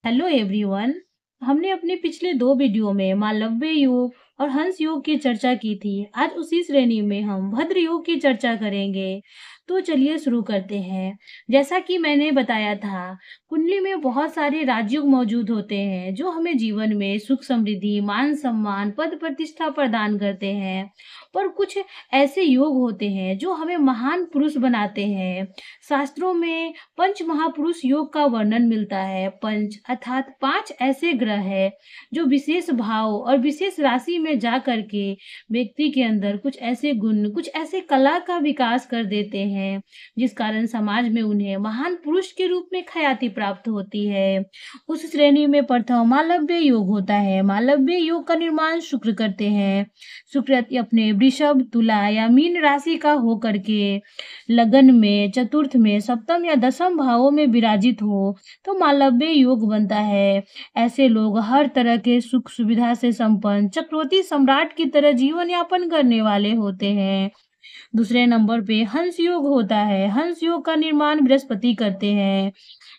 Hello everyone. हमने अपने पिछले 2 वीडियो में मालव्य योग और हंस योग की चर्चा की थी। आज उसी श्रेणी में हम भद्र योग की चर्चा करेंगे। तो चलिए शुरू करते हैं। जैसा कि मैंने बताया था, कुंडली में बहुत सारे राजयोग मौजूद होते हैं जो हमें जीवन में सुख समृद्धि, मान सम्मान, पद प्रतिष्ठा प्रदान करते हैं। पर कुछ ऐसे योग होते हैं जो हमें महान पुरुष बनाते हैं। शास्त्रों में पंच महापुरुष योग का वर्णन मिलता है। पंच अर्थात 5 ऐसे ग्रह है जो विशेष भाव और विशेष राशि में जा करके व्यक्ति के अंदर कुछ ऐसे गुण, कुछ ऐसे कला का विकास कर देते हैं जिस कारण समाज में उन्हें महान पुरुष के रूप में ख्याति प्राप्त होती है। उस श्रेणी में प्रथम मालव्य योग होता है। मालव्य योग का निर्माण शुक्र करते हैं। शुक्र अपने वृषभ, तुला या मीन राशि का होकर के लगन में, चतुर्थ में, सप्तम या दसम भावों में विराजित हो तो मालव्य योग बनता है। ऐसे लोग हर तरह के सुख सुविधा से संपन्न चक्रवर्ती सम्राट की तरह जीवन यापन करने वाले होते हैं। दूसरे नंबर पे हंस योग होता है। हंस योग का निर्माण बृहस्पति करते हैं।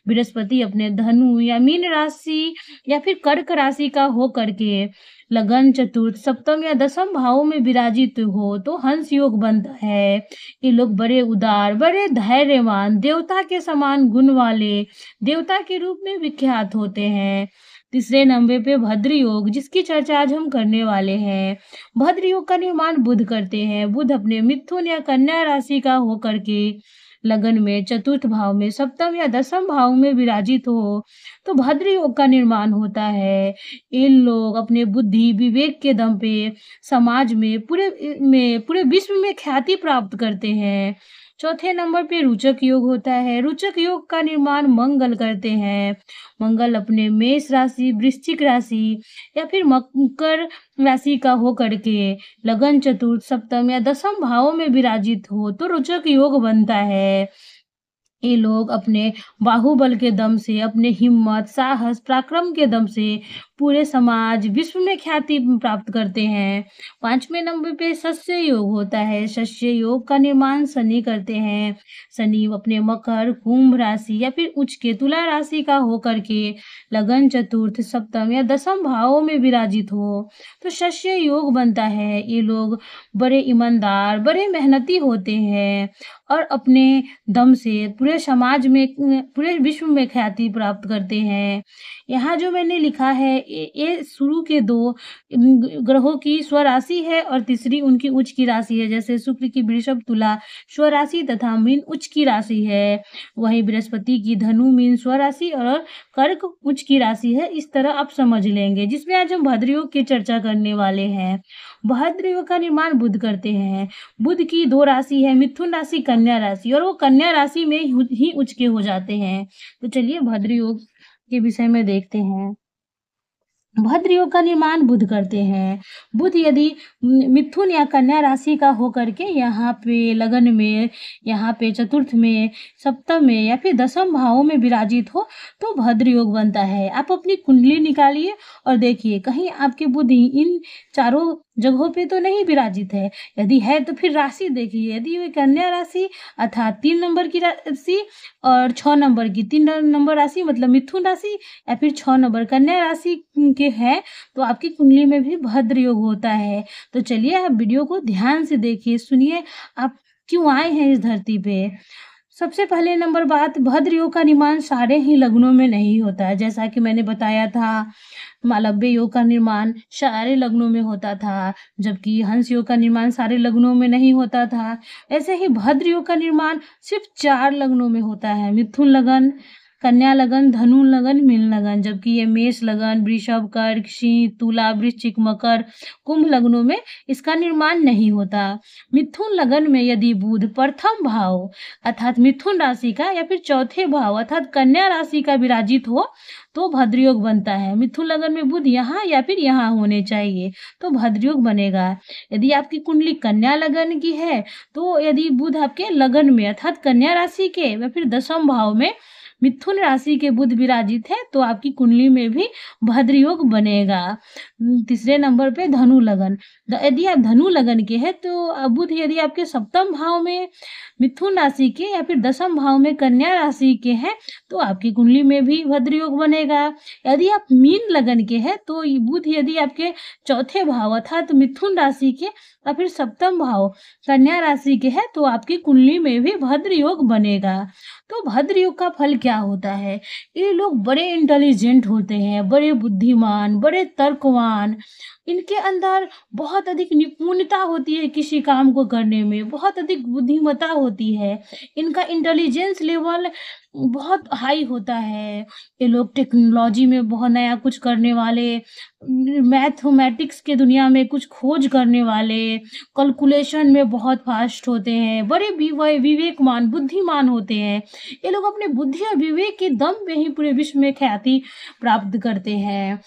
बृहस्पति अपने धनु या मीन राशि या फिर कर्क राशि का हो करके लगन, चतुर्थ, सप्तम या दसम भावों में विराजित हो तो हंस योग बनता है। ये लोग बड़े उदार, बड़े धैर्यवान, देवता के समान गुण वाले, देवता के रूप में विख्यात होते हैं। तीसरे नंबर पे भद्र योग, जिसकी चर्चा आज हम करने वाले हैं। भद्र योग का निर्माण बुध करते हैं। बुध अपने मिथुन या कन्या राशि का होकर के लगन में, चतुर्थ भाव में, सप्तम या दसम भाव में विराजित हो तो भद्र योग का निर्माण होता है। इन लोग अपने बुद्धि विवेक के दम पे समाज में पूरे विश्व में ख्याति प्राप्त करते हैं। चौथे नंबर पे रोचक योग होता है। रोचक योग का निर्माण मंगल करते हैं। मंगल अपने मेष राशि, वृश्चिक राशि या फिर मकर राशि का हो करके लगन, चतुर्थ, सप्तम या दसम भावों में विराजित हो तो रोचक योग बनता है। ये लोग अपने बाहुबल के दम से, अपने हिम्मत, साहस, पराक्रम के दम से पूरे समाज, विश्व में ख्याति प्राप्त करते हैं। 5वें नंबर पे शस्य योग होता है। शस्य योग का निर्माण शनि करते हैं। शनि अपने मकर, कुंभ राशि या फिर उच्च के तुला राशि का होकर के लगन, चतुर्थ, सप्तम या दसम भावों में विराजित हो तो शस्य योग बनता है। ये लोग बड़े ईमानदार, बड़े मेहनती होते हैं और अपने दम से पूरे समाज में, पूरे विश्व में ख्याति प्राप्त करते हैं। यहाँ जो मैंने लिखा है ये शुरू के 2 ग्रहों की स्वराशि है और तीसरी उनकी उच्च की राशि है। जैसे शुक्र की वृषभ तुला स्वराशि तथा मीन उच्च की राशि है, वहीं बृहस्पति की धनु मीन स्वराशि और कर्क उच्च की राशि है। इस तरह आप समझ लेंगे, जिसमें आज हम भद्र योग की चर्चा करने वाले हैं। भद्र योग का निर्माण बुध करते हैं। बुध की 2 राशि है, मिथुन राशि, कन्या राशि, और वो कन्या राशि में ही उच्च के हो जाते हैं। तो चलिए भद्र योग के विषय में देखते हैं। भद्र योग का निर्माण बुध करते हैं। बुध यदि मिथुन या कन्या राशि का होकर के यहाँ पे लगन में, यहाँ पे चतुर्थ में, सप्तम में या फिर दसम भावों में विराजित हो तो भद्र योग बनता है। आप अपनी कुंडली निकालिए और देखिए कहीं आपके बुध इन चारों जगहों पे तो नहीं विराजित है। यदि है तो फिर राशि देखिए। यदि वे कन्या राशि अर्थात 3 नंबर की राशि और 6 नंबर की, 3 नंबर राशि मतलब मिथुन राशि या फिर 6 नंबर कन्या राशि के हैं तो आपकी कुंडली में भी भद्र योग होता है। तो चलिए आप वीडियो को ध्यान से देखिए, सुनिए आप क्यों आए हैं इस धरती पे। सबसे पहले नंबर बात, भद्र योग का निर्माण सारे ही लग्नों में नहीं होता है। जैसा कि मैंने बताया था, मालव्य योग का निर्माण सारे लग्नों में होता था, जबकि हंस योग का निर्माण सारे लग्नों में नहीं होता था। ऐसे ही भद्र योग का निर्माण सिर्फ 4 लग्नों में होता है, मिथुन लगन, कन्या लगन, धनु लगन, मीन लगन। जबकि ये मेष लगन, वृषभ, कर्क, सिंह, तुला, वृश्चिक, मकर, कुंभ लग्नों में इसका निर्माण नहीं होता। मिथुन लगन में यदि बुध प्रथम भाव अर्थात मिथुन राशि का या फिर चौथे भाव अर्थात कन्या राशि का विराजित हो तो भद्र योग बनता है। मिथुन लगन में बुध यहाँ या फिर यहाँ होने चाहिए तो भद्र योग बनेगा। यदि आपकी कुंडली कन्या लगन की है तो यदि बुध आपके लगन में अर्थात कन्या राशि के या फिर दसम भाव में मिथुन राशि के बुध विराजित है तो आपकी कुंडली में भी भद्र योग बनेगा। तीसरे नंबर पे धनु लगन। यदि आप धनु लगन के हैं तो बुध यदि आपके सप्तम भाव में मिथुन राशि के या फिर दसम भाव में कन्या राशि के हैं तो आपकी कुंडली में भी भद्र योग बनेगा। यदि आप मीन लगन के हैं तो बुध यदि आपके चौथे भाव अर्थात मिथुन राशि के या फिर सप्तम भाव कन्या राशि के हैं तो आपकी कुंडली में भी भद्र योग बनेगा। तो भद्र योग का फल क्या होता है? ये लोग बड़े इंटेलिजेंट होते हैं, बड़े बुद्धिमान, बड़े तर्कवान, इनके अंदर बहुत अधिक निपुणता होती है किसी काम को करने में, बहुत अधिक बुद्धिमत्ता होती है, इनका इंटेलिजेंस लेवल बहुत हाई होता है। ये लोग टेक्नोलॉजी में बहुत नया कुछ करने वाले, मैथमेटिक्स के दुनिया में कुछ खोज करने वाले, कैलकुलेशन में बहुत फास्ट होते हैं, बड़े विवेकमान बुद्धिमान होते हैं। ये लोग अपने बुद्धि और विवेक के दम पे ही पूरे विश्व में ख्याति प्राप्त करते हैं।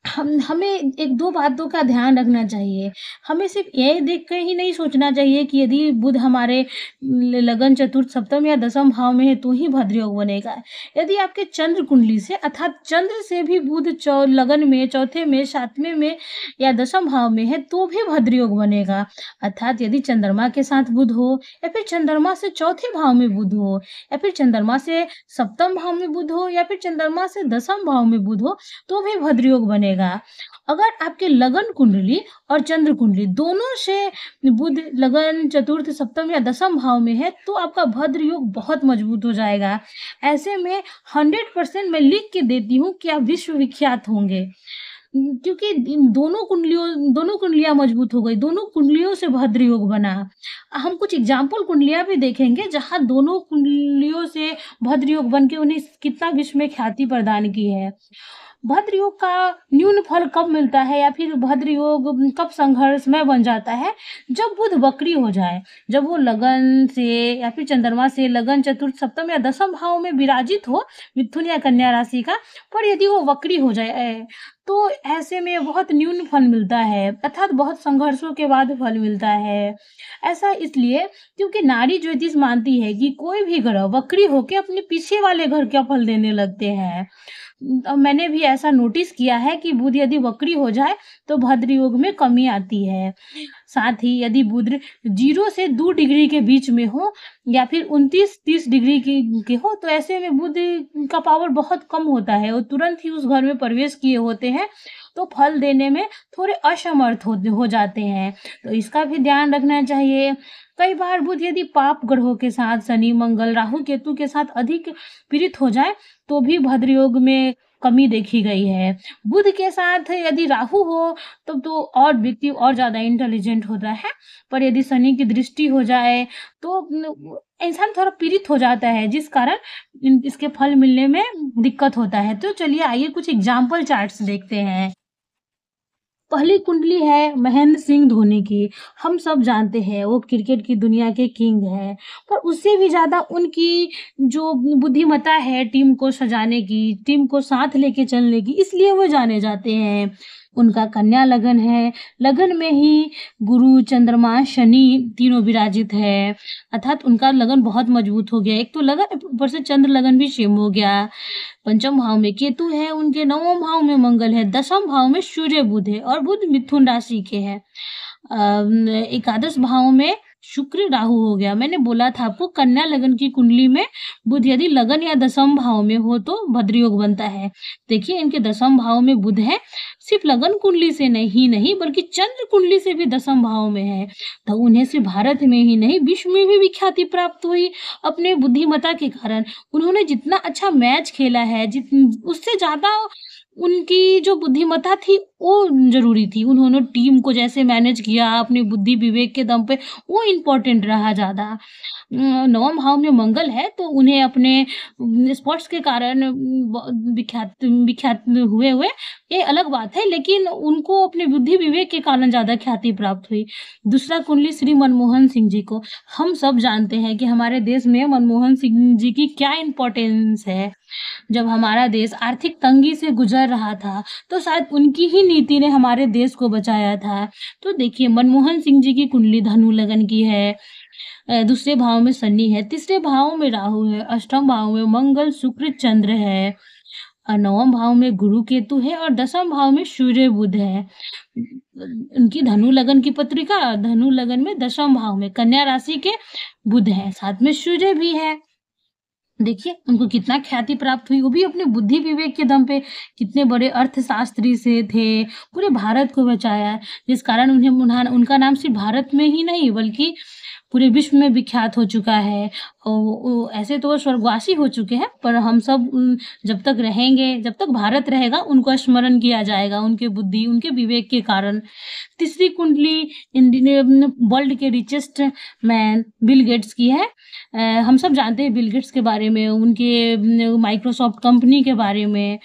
हमें एक दो बातों का ध्यान रखना चाहिए। हमें सिर्फ ये देख कर ही नहीं सोचना चाहिए कि यदि बुध हमारे लगन चतुर्थ सप्तम या दसम भाव में है तो ही भद्र योग बनेगा। यदि आपके चंद्र कुंडली से अर्थात चंद्र से भी बुध लगन में, चौथे में, सातवें में या दसम भाव में है तो भी भद्र योग बनेगा। अर्थात यदि चंद्रमा के साथ बुध हो या फिर चंद्रमा से चौथे भाव में बुध हो या फिर चंद्रमा से सप्तम भाव में बुध हो या फिर चंद्रमा से दसम भाव में बुध हो तो भी भद्र योग बनेगा। अगर आपके लगन कुंडली और चंद्र कुंडली दोनों से बुध लगन चतुर्थ सप्तम या दसम भाव में है तो आपका भद्र योग बहुत मजबूत हो जाएगा। ऐसे में 100% मैं लिख के देती हूँ कि आप विश्व विख्यात होंगे, क्योंकि दोनों कुंडलियां मजबूत हो गई, दोनों कुंडलियों से भद्र योग बना। हम कुछ एग्जाम्पल कुंडलियां भी देखेंगे जहां दोनों कुंडलियों से भद्र योग बन के उन्हें कितना विश्व में ख्याति प्रदान की है। भद्र योग का न्यून फल कब मिलता है या फिर भद्र योग कब संघर्षमय बन जाता है? जब बुध वक्री हो जाए, जब वो लगन से या फिर चंद्रमा से लगन चतुर्थ सप्तम या दसम भाव में विराजित हो मिथुन या कन्या राशि का, पर यदि वो वक्री हो जाए तो ऐसे में बहुत न्यून फल मिलता है, अर्थात बहुत संघर्षों के बाद फल मिलता है। ऐसा इसलिए क्योंकि नारी ज्योतिष मानती है कि कोई भी ग्रह वक्री होकर अपने पीछे वाले घर का फल देने लगते हैं। मैंने भी ऐसा नोटिस किया है कि बुध यदि वक्री हो जाए तो भद्र योग में कमी आती है। साथ ही यदि बुध 0 से 2 डिग्री के बीच में हो या फिर 29-30 डिग्री के हो तो ऐसे में बुध का पावर बहुत कम होता है, वो तुरंत ही उस घर में प्रवेश किए होते हैं तो फल देने में थोड़े असमर्थ हो जाते हैं। तो इसका भी ध्यान रखना चाहिए। कई बार बुध यदि पाप ग्रहों के साथ शनि मंगल राहु केतु के साथ अधिक पीड़ित हो जाए तो भी भद्र योग में कमी देखी गई है। बुध के साथ यदि राहु हो तब तो और व्यक्ति और ज्यादा इंटेलिजेंट होता है, पर यदि शनि की दृष्टि हो जाए तो इंसान थोड़ा पीड़ित हो जाता है, जिस कारण इसके फल मिलने में दिक्कत होता है। तो चलिए आइए कुछ एग्जाम्पल चार्ट्स देखते हैं। पहली कुंडली है महेंद्र सिंह धोनी की। हम सब जानते हैं वो क्रिकेट की दुनिया के किंग हैं, पर उससे भी ज्यादा उनकी जो बुद्धिमत्ता है टीम को सजाने की, टीम को साथ लेके चलने की, इसलिए वो जाने जाते हैं। उनका कन्या लगन है, लगन में ही गुरु चंद्रमा शनि तीनों विराजित है, अर्थात उनका लगन बहुत मजबूत हो गया। एक तो लगन ऊपर से चंद्र लगन भी सेम हो गया। पंचम भाव में केतु है, उनके नवम भाव में मंगल है, दसम भाव में सूर्य बुध है और बुध मिथुन राशि के हैं। एकादश भाव में शुक्र राहु हो गया। मैंने बोला था आपको कन्या लगन की कुंडली में बुध यदि लगन या दसम भाव में हो तो भद्र योग बनता है। देखिए इनके दसम भाव में बुध है, सिर्फ लगन कुंडली से नहीं बल्कि चंद्र कुंडली से भी दसम भाव में है, तो उन्हें सिर्फ भारत में ही नहीं विश्व में भी विख्याति प्राप्त हुई अपने बुद्धिमत्ता के कारण। उन्होंने जितना अच्छा मैच खेला है, उससे ज्यादा उनकी जो बुद्धिमत्ता थी वो जरूरी थी। उन्होंने टीम को जैसे मैनेज किया अपनी बुद्धि विवेक के दम पे, वो इम्पोर्टेंट रहा ज्यादा। नवम भाव में मंगल है तो उन्हें अपने स्पोर्ट्स के कारण विख्यात हुए ये अलग बात है, लेकिन उनको अपने बुद्धि विवेक के कारण ज्यादा ख्याति प्राप्त हुई। दूसरा कुंडली श्री मनमोहन सिंह जी को। हम सब जानते हैं कि हमारे देश में मनमोहन सिंह जी की क्या इम्पोर्टेंस है। जब हमारा देश आर्थिक तंगी से गुजर रहा था तो शायद उनकी ही नीति ने हमारे देश को बचाया था। तो देखिए मनमोहन सिंह जी की कुंडली धनु लगन की है, दूसरे भाव में शनि है, तीसरे भाव में राहु है, अष्टम भाव में मंगल शुक्र चंद्र है, और नवम भाव में गुरु केतु है और दसम भाव में सूर्य बुध है। उनकी धनु लगन की पत्रिका, धनु लगन में दसम भाव में कन्या राशि के बुध है, साथ में सूर्य भी है। देखिए उनको कितना ख्याति प्राप्त हुई, वो भी अपने बुद्धि विवेक के दम पे। कितने बड़े अर्थशास्त्री से थे, पूरे भारत को बचाया, जिस कारण उनका नाम सिर्फ भारत में ही नहीं बल्कि पूरे विश्व में विख्यात हो चुका है। और ऐसे तो वो स्वर्गवासी हो चुके हैं, पर हम सब जब तक रहेंगे, जब तक भारत रहेगा, उनको स्मरण किया जाएगा, उनके बुद्धि उनके विवेक के कारण। तीसरी कुंडली वर्ल्ड के रिचेस्ट मैन बिल गेट्स की है। हम सब जानते हैं बिल गेट्स के बारे में, उनके माइक्रोसॉफ्ट कंपनी के बारे में।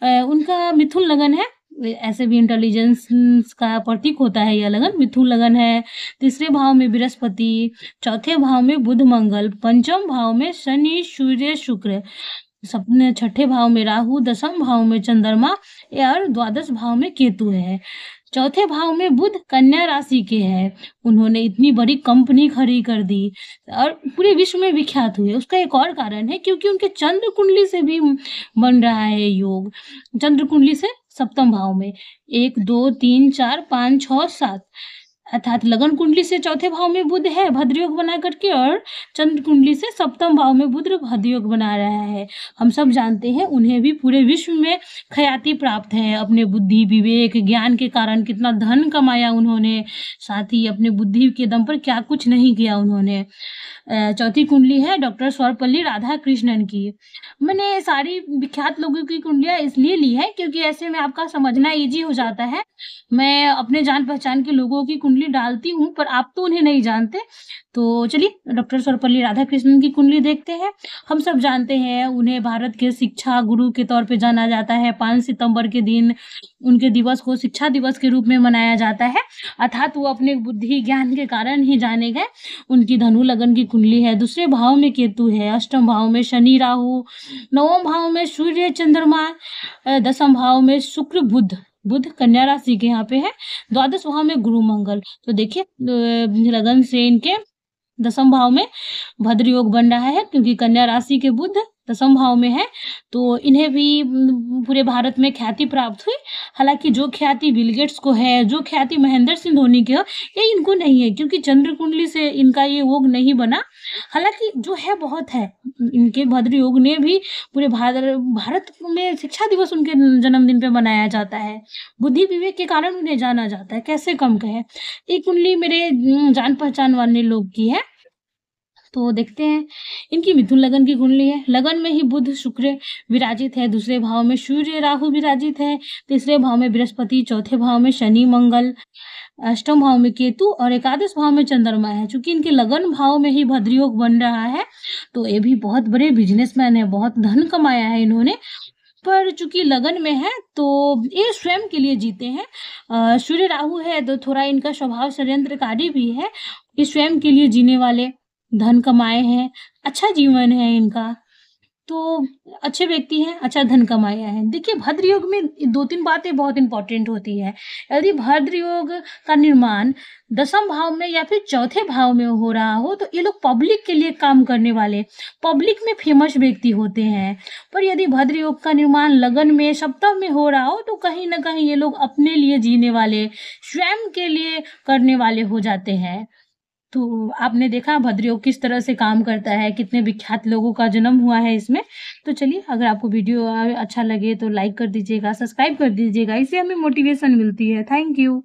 उनका मिथुन लगन है, ऐसे भी इंटेलिजेंस का प्रतीक होता है यह लगन, मिथुन लगन है। तीसरे भाव में बृहस्पति, चौथे भाव में बुध मंगल, पंचम भाव में शनि सूर्य शुक्र, सपने छठे भाव में राहु, दसम भाव में चंद्रमा और द्वादश भाव में केतु है। चौथे भाव में बुध कन्या राशि के हैं। उन्होंने इतनी बड़ी कंपनी खड़ी कर दी और पूरे विश्व में विख्यात हुए। उसका एक और कारण है क्योंकि उनके चंद्र कुंडली से भी बन रहा है योग। चंद्र कुंडली से सप्तम भाव में 1 2 3 4 5 6 7, अर्थात लगन कुंडली से चौथे भाव में बुध है भद्र योग बना करके, और चंद्र कुंडली से सप्तम भाव में बुध भद्र योग बना रहा है। हम सब जानते हैं उन्हें भी पूरे विश्व में ख्याति प्राप्त है अपने बुद्धि विवेक ज्ञान के कारण। कितना धन कमाया उन्होंने, साथ ही अपने बुद्धि के दम पर क्या कुछ नहीं किया उन्होंने। चौथी कुंडली है डॉक्टर सर्वपल्ली राधाकृष्णन की। मैंने सारी विख्यात लोगों की कुंडलियां इसलिए ली है क्योंकि ऐसे में आपका समझना इजी हो जाता है। मैं अपने जान पहचान के लोगों की कुंडली डालती हूँ, पर आप तो उन्हें नहीं जानते। तो चलिए डॉक्टर सर्वपल्ली राधाकृष्णन की कुंडली देखते हैं। हम सब जानते हैं उन्हें भारत के शिक्षा गुरु के तौर पे जाना जाता है। 5 सितंबर के दिन उनके दिवस को शिक्षा दिवस के रूप में मनाया जाता है, अर्थात वो अपने बुद्धि ज्ञान के कारण ही जाने गए। उनकी धनु लगन की कुंडली है, दूसरे भाव में केतु है, अष्टम भाव में शनि राहु, नवम भाव में सूर्य चंद्रमा, दसम भाव में शुक्र बुध कन्या राशि के यहाँ पे है, द्वादश भाव में गुरु मंगल। तो देखिए लगन से इनके दसम भाव में भद्र योग बन रहा है क्योंकि कन्या राशि के बुध दसम भाव में है। तो इन्हें भी पूरे भारत में ख्याति प्राप्त हुई। हालांकि जो ख्याति बिल गेट्स को है, जो ख्याति महेंद्र सिंह धोनी के हो, ये इनको नहीं है क्योंकि चंद्र कुंडली से इनका ये योग नहीं बना। हालांकि जो है बहुत है, इनके भद्र योग ने भी पूरे भारत में शिक्षा दिवस उनके जन्मदिन पे मनाया जाता है। बुद्धि विवेक के कारण उन्हें जाना जाता है, कैसे कम कहे। एक कुंडली मेरे जान पहचान वाले लोग की है, तो देखते हैं। इनकी मिथुन लगन की कुंडली है। लगन में ही बुध शुक्र विराजित है, दूसरे भाव में सूर्य राहु विराजित है, तीसरे भाव में बृहस्पति, चौथे भाव में शनि मंगल, अष्टम भाव में केतु और एकादश भाव में चंद्रमा है। चूंकि इनके लगन भाव में ही भद्र योग बन रहा है, तो ये भी बहुत बड़े बिजनेसमैन है, बहुत धन कमाया है इन्होंने। पर चूंकि लगन में है तो ये स्वयं के लिए जीते हैं। सूर्य राहु है तो थोड़ा इनका स्वभाव षड्यंत्रकारी भी है। ये स्वयं के लिए जीने वाले, धन कमाए हैं, अच्छा जीवन है इनका, तो अच्छे व्यक्ति हैं, अच्छा धन कमाया है। देखिए भद्र योग में 2-3 बातें बहुत इंपॉर्टेंट होती है। यदि भद्र योग का निर्माण दसम भाव में या फिर चौथे भाव में हो रहा हो तो ये लोग पब्लिक के लिए काम करने वाले, पब्लिक में फेमस व्यक्ति होते हैं। पर यदि भद्र योग का निर्माण लगन में सप्तम में हो रहा हो तो कहीं ना कहीं ये लोग अपने लिए जीने वाले, स्वयं के लिए करने वाले हो जाते हैं। तो आपने देखा भद्र योग किस तरह से काम करता है, कितने विख्यात लोगों का जन्म हुआ है इसमें। तो चलिए, अगर आपको वीडियो अच्छा लगे तो लाइक कर दीजिएगा, सब्सक्राइब कर दीजिएगा, इससे हमें मोटिवेशन मिलती है। Thank you.